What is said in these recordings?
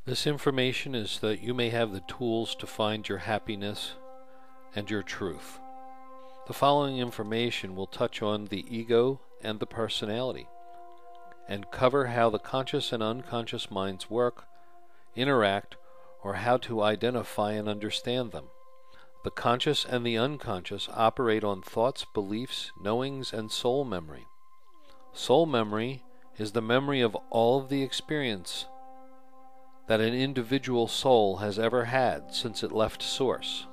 This information is so that you may have the tools to find your happiness and your truth. The following information will touch on the ego and the personality, and cover how the conscious and unconscious minds work, interact, or how to identify and understand them. The conscious and the unconscious operate on thoughts, beliefs, knowings, and soul memory. Soul memory is the memory of all of the experience that an individual soul has ever had since it left Source.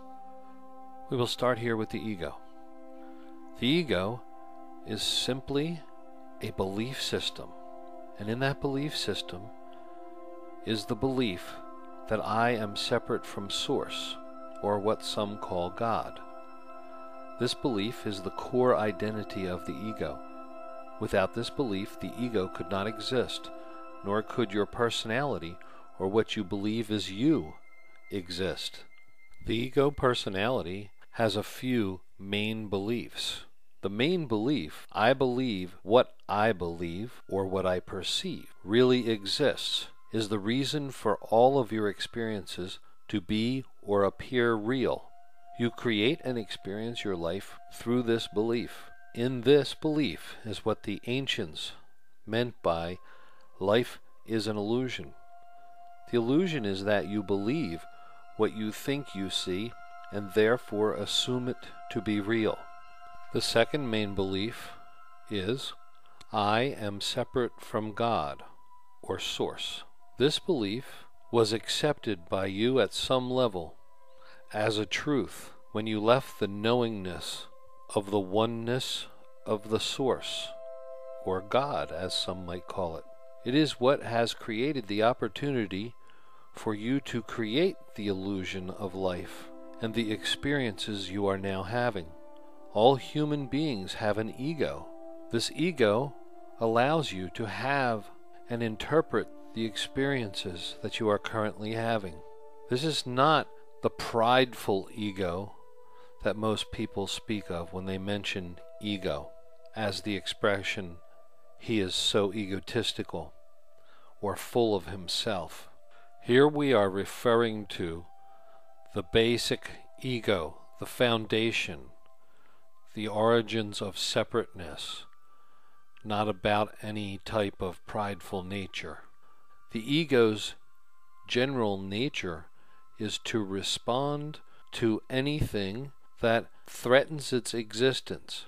We will start here with the ego. The ego is simply a belief system, and in that belief system is the belief that I am separate from Source, or what some call God. This belief is the core identity of the ego. Without this belief, the ego could not exist, nor could your personality or what you believe is you exist. The ego personality has a few main beliefs. The main belief, I believe what I believe, or what I perceive, really exists, is the reason for all of your experiences to be or appear real. You create and experience your life through this belief. In this belief is what the ancients meant by life is an illusion. The illusion is that you believe what you think you see and therefore assume it to be real. The second main belief is I am separate from God, or Source. This belief was accepted by you at some level as a truth when you left the knowingness of the oneness of the Source, or God as some might call it. It is what has created the opportunity for you to create the illusion of life and the experiences you are now having. All human beings have an ego. This ego allows you to have and interpret the experiences that you are currently having. This is not the prideful ego that most people speak of when they mention ego, as the expression, he is so egotistical or full of himself. Here we are referring to the basic ego, the foundation, the origins of separateness, not about any type of prideful nature. The ego's general nature is to respond to anything that threatens its existence.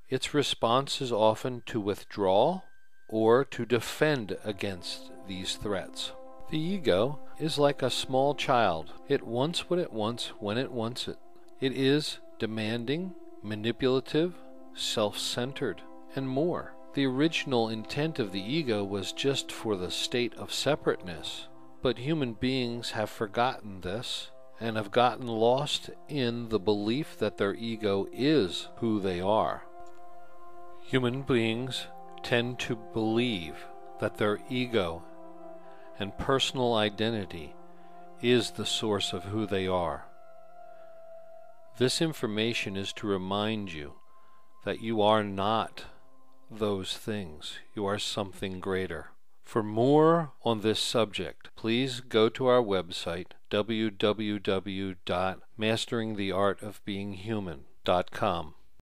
Its response is often to withdraw or to defend against these threats. The ego is like a small child. It wants what it wants when it wants it. It is demanding, manipulative, self-centered, and more. The original intent of the ego was just for the state of separateness, but human beings have forgotten this and have gotten lost in the belief that their ego is who they are. Human beings tend to believe that their ego and personal identity is the source of who they are. This information is to remind you that you are not those things. You are something greater. For more on this subject, please go to our website, www.masteringtheartofbeinghuman.com.